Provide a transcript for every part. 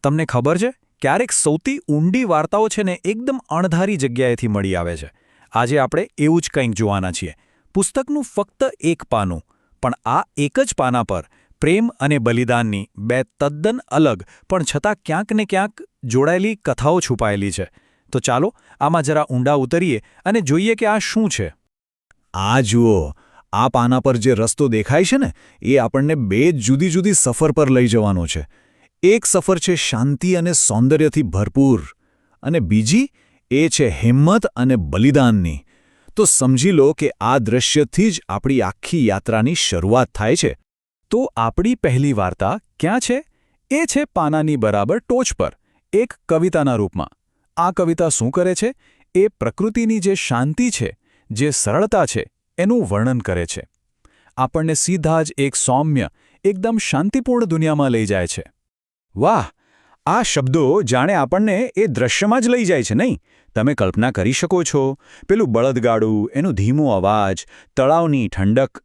તમને ખબર છે, ક્યારેક સૌથી ઊંડી વાર્તાઓ છે ને એકદમ અણધારી જગ્યાએથી મળી આવે છે. આજે આપણે એવું જ કંઈક જોવાના છીએ. પુસ્તકનું ફક્ત એક પાનું, પણ આ એક જ પાના પર પ્રેમ અને બલિદાનની બે તદ્દન અલગ પણ છતાં ક્યાંક ને ક્યાંક જોડાયેલી કથાઓ છુપાયેલી છે. તો ચાલો આમાં જરા ઊંડા ઉતરીએ અને જોઈએ કે આ શું છે. આ જુઓ, આ પાના પર જે રસ્તો દેખાય છે ને, એ આપણને બે જુદી જુદી સફર પર લઈ જવાનો છે. એક સફર છે શાંતિ અને સૌંદર્યથી ભરપૂર, અને બીજી એ છે હિંમત અને બલિદાનની. તો સમજી લો કે આ દૃશ્યથી જ આપણી આખી યાત્રાની શરૂઆત થાય છે. તો આપણી પહેલી વાર્તા ક્યાં છે? એ છે પાનાની બરાબર ટોચ પર, એક કવિતાના રૂપમાં. આ કવિતા શું કરે છે? એ પ્રકૃતિની જે શાંતિ છે, જે સરળતા છે, એનું વર્ણન કરે છે. આપણને સીધા જ એક સૌમ્ય, એકદમ શાંતિપૂર્ણ દુનિયામાં લઈ જાય છે. વાહ! આ શબ્દો જાણે આપણને એ દૃશ્યમાં જ લઈ જાય છે, નહીં? તમે કલ્પના કરી શકો છો, પેલું બળદગાડું, એનો ધીમો અવાજ, તળાવની ઠંડક.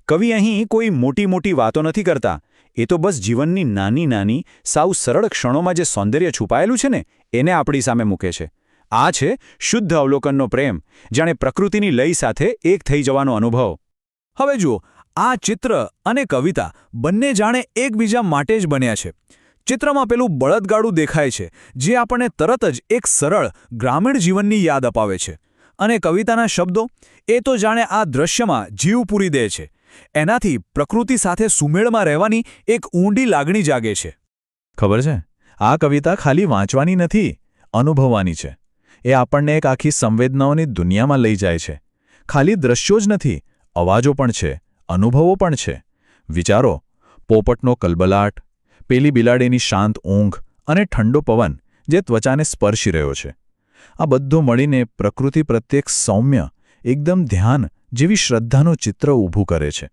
કવિ અહીં કોઈ મોટી મોટી વાતો નથી કરતા. એ તો બસ જીવનની નાની નાની, સાવ સરળ ક્ષણોમાં જે સૌંદર્ય છુપાયેલું છે ને, એને આપણી સામે મૂકે છે. આ છે શુદ્ધ અવલોકનનો પ્રેમ, જાણે પ્રકૃતિની લય સાથે એક થઈ જવાનો અનુભવ. હવે જુઓ, આ ચિત્ર અને કવિતા બંને જાણે એકબીજા માટે જ બન્યા છે. ચિત્રમાં પેલું બળદગાડું દેખાય છે, જે આપણને તરત જ એક સરળ ગ્રામીણ જીવનની યાદ અપાવે છે. અને કવિતાના શબ્દો, એ તો જાણે આ દૃશ્યમાં જીવ પૂરી દે છે. એનાથી પ્રકૃતિ સાથે સુમેળમાં રહેવાની એક ઊંડી લાગણી જાગે છે. ખબર છે, આ કવિતા ખાલી વાંચવાની નથી, અનુભવવાની છે. એ આપણને એક આખી સંવેદનાઓની દુનિયામાં લઈ જાય છે. ખાલી દ્રશ્યો જ નથી, અવાજો પણ છે, અનુભવો પણ છે. વિચારો, પોપટનો કલબલાટ, પેલી બિલાડીની શાંત ઊંઘ અને ઠંડો પવન જે ત્વચાને સ્પર્શી રહ્યો છે. આ બધું મળીને પ્રકૃતિ પ્રત્યે સૌમ્ય, એકદમ ધ્યાન જેવી શ્રદ્ધાનું ચિત્ર ઊભું કરે છે.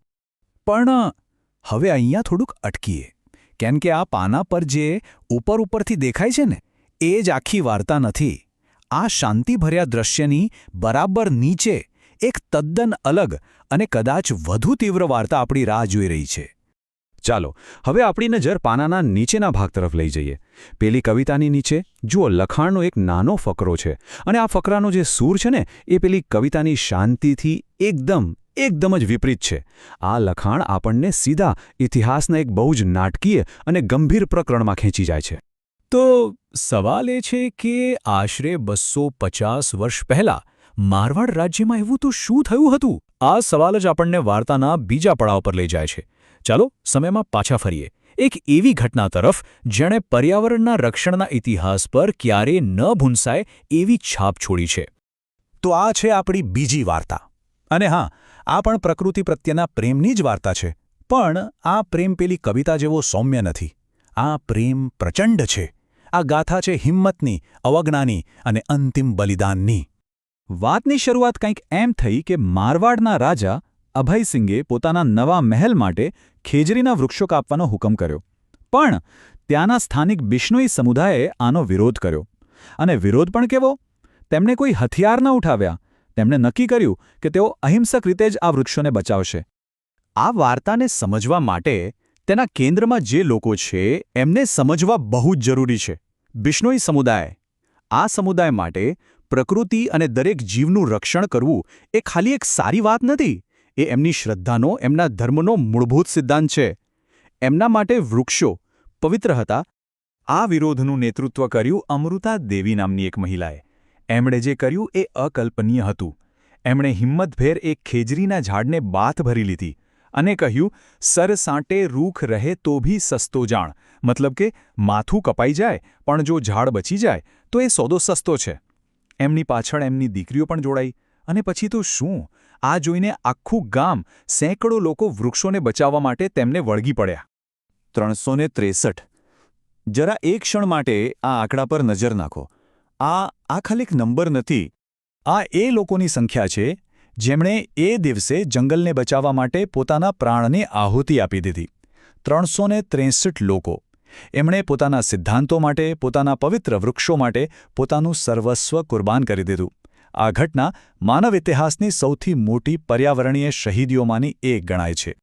પણ હવે અહીંયા થોડુંક અટકીએ, કેમ કે આ પાના પર જે ઉપરથી દેખાય છે ને, એ જ આખી વાર્તા નથી. આ શાંતિભર્યા દૃશ્યની બરાબર નીચે એક તદ્દન અલગ અને કદાચ વધુ તીવ્ર વાર્તા આપણી રાહ જોઈ રહી છે. ચાલો હવે આપણી નજર પાનાના નીચેના ભાગ તરફ લઈ જઈએ. પેલી કવિતાની નીચે જુઓ, લખાણનો એક નાનો ફકરો છે, અને આ ફકરાનો જે સૂર છે ને, એ પેલી કવિતાની શાંતિથી એકદમ જ વિપરીત છે. આ લખાણ આપણને સીધા ઇતિહાસના એક બહુ જ નાટકીય અને ગંભીર પ્રકરણમાં ખેંચી જાય છે. તો સવાલ એ છે કે આશરે 250 વર્ષ પહેલાં મારવાડ રાજ્યમાં એવું તો શું થયું હતું? આ સવાલ જ આપણને વાર્તાના બીજા પડાવ પર લઈ જાય છે. ચાલો સમયમાં પાછા ફરીએ, એક એવી ઘટના તરફ જેણે પર્યાવરણના રક્ષણના ઇતિહાસ પર ક્યારેય ન ભૂંસાય એવી છાપ છોડી છે. તો આ છે આપણી બીજી વાર્તા. અને હા, આ પણ પ્રકૃતિ પ્રત્યેના પ્રેમની જ વાર્તા છે. પણ આ પ્રેમ પેલી કવિતા જેવો સૌમ્ય નથી. આ પ્રેમ પ્રચંડ છે. આ ગાથા છે હિંમતની, અવજ્ઞાની અને અંતિમ બલિદાનની. વાતની શરૂઆત કંઈક એમ થઈ કે મારવાડના રાજા અભયસિંગે પોતાના નવા મહેલ માટે ખેજરીના વૃક્ષો કાપવાનો હુકમ કર્યો. પણ ત્યાંના સ્થાનિક બિશ્નોઈ સમુદાયે આનો વિરોધ કર્યો. અને વિરોધ પણ કેવો? તેમણે કોઈ હથિયાર ન ઉઠાવ્યા. તેમણે નક્કી કર્યું કે તેઓ અહિંસક રીતે જ આ વૃક્ષોને બચાવશે. આ વાર્તાને સમજવા માટે તેના કેન્દ્રમાં જે લોકો છે એમને સમજવા બહુ જ જરૂરી છે. બિશ્નોઈ સમુદાય. આ સમુદાય માટે પ્રકૃતિ અને દરેક જીવનું રક્ષણ કરવું એ ખાલી એક સારી વાત નથી. એ એમની શ્રદ્ધાનો, એમના ધર્મનો મૂળભૂત સિદ્ધાંત છે. એમના માટે વૃક્ષો પવિત્ર હતા. આ વિરોધનું નેતૃત્વ કર્યું અમૃતા દેવી નામની એક મહિલાએ. એમણે જે કર્યું એ અકલ્પનીય હતું. એમણે હિંમતભેર એક ખેજરીના ઝાડને બાથ ભરી લીધી અને કહ્યું, સર સાંટે રૂખ રહે તો ભી સસ્તો જાણ. મતલબ કે માથું કપાઈ જાય પણ જો ઝાડ બચી જાય તો એ સોદો સસ્તો છે. એમની પાછળ એમની દીકરીઓ પણ જોડાઈ. અને પછી તો શું, આ જોઈને આખું ગામ, સેંકડો લોકો વૃક્ષોને બચાવવા માટે તેમને વળગી પડ્યા. 363. જરા એક ક્ષણ માટે આ આંકડા પર નજર નાખો. આ ખાલી એક નંબર નથી. આ એ લોકોની સંખ્યા છે જેમણે એ દિવસે જંગલને બચાવવા માટે પોતાના પ્રાણને આહુતિ આપી દીધી. 363 લોકો. એમણે પોતાના સિદ્ધાંતો માટે, પોતાના પવિત્ર વૃક્ષો માટે પોતાનું સર્વસ્વ કુરબાન કરી દીધું. આ ઘટના માનવ ઇતિહાસની સૌથી મોટી પર્યાવરણીય શહીદીઓમાંની એક ગણાય છે.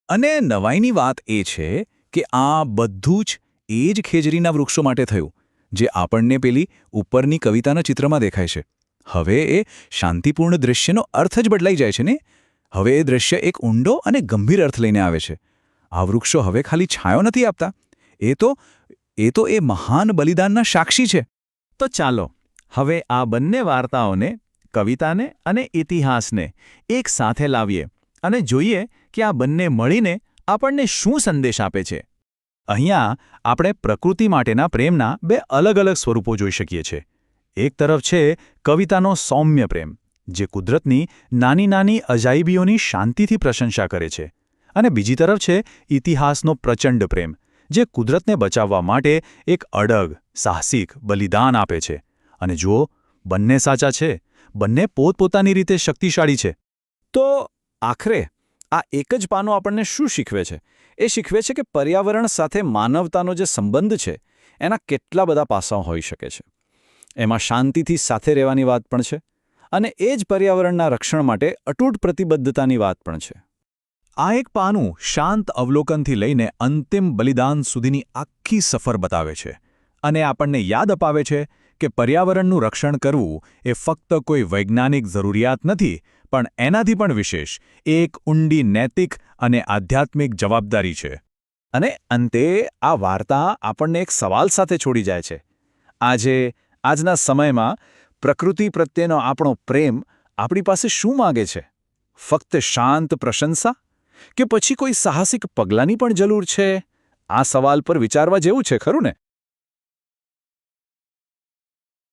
અને નવાઈની વાત એ છે કે આ બધું જ એ જ ખેજરીના વૃક્ષો માટે થયું જે આપણને પેલી ઉપરની કવિતાના ચિત્રમાં દેખાય છે. હવે એ શાંતિપૂર્ણ દૃશ્યનો અર્થ જ બદલાઈ જાય છે ને. હવે એ દૃશ્ય એક ઊંડો અને ગંભીર અર્થ લઈને આવે છે. આ વૃક્ષો હવે ખાલી છાંયો નથી આપતા, એ તો એ મહાન બલિદાનના સાક્ષી છે. તો ચાલો હવે આ બંને વાર્તાઓને, કવિતાને અને ઇતિહાસને એક સાથે લાવીએ અને જોઈએ કે આ બંને મળીને આપણને શું સંદેશ આપે છે. અહીંયા આપણે પ્રકૃતિ માટેના પ્રેમના બે અલગ અલગ સ્વરૂપો જોઈ શકીએ છીએ. એક તરફ છે કવિતાનો સૌમ્ય પ્રેમ, જે કુદરતની નાની નાની અજાયબીઓની શાંતિથી પ્રશંસા કરે છે, અને બીજી તરફ છે ઇતિહાસનો પ્રચંડ પ્રેમ, જે કુદરતને બચાવવા માટે એક અડગ, સાહસિક બલિદાન આપે છે. અને જુઓ, બંને સાચા છે, બંને પોતપોતાની રીતે શક્તિશાળી છે. તો આખરે આ એક જ પાનું આપણને શું શીખવે છે? એ શીખવે છે કે પર્યાવરણ સાથે માનવતાનો જે સંબંધ છે એના કેટલા બધા પાસાઓ હોઈ શકે છે. એમાં શાંતિથી સાથે રહેવાની વાત પણ છે, અને એ જ પર્યાવરણના રક્ષણ માટે અતૂટ પ્રતિબદ્ધતાની વાત પણ છે. આ એક પાનું શાંત અવલોકનથી લઈને અંતિમ બલિદાન સુધીની આખી સફર બતાવે છે, અને આપણને યાદ અપાવે છે કે પર્યાવરણનું રક્ષણ કરવું એ ફક્ત કોઈ વૈજ્ઞાનિક જરૂરિયાત નથી, પણ એનાથી પણ વિશેષ એક ઊંડી નૈતિક અને આધ્યાત્મિક જવાબદારી છે. અને અંતે આ વાર્તા આપણને એક સવાલ સાથે છોડી જાય છે. આજના સમયમાં પ્રકૃતિ પ્રત્યેનો આપણો પ્રેમ આપણી પાસે શું માગે છે? ફક્ત શાંત પ્રશંસા, કે પછી કોઈ સાહસિક પગલાંની પણ જરૂર છે? આ સવાલ પર વિચારવા જેવું છે, ખરું ને?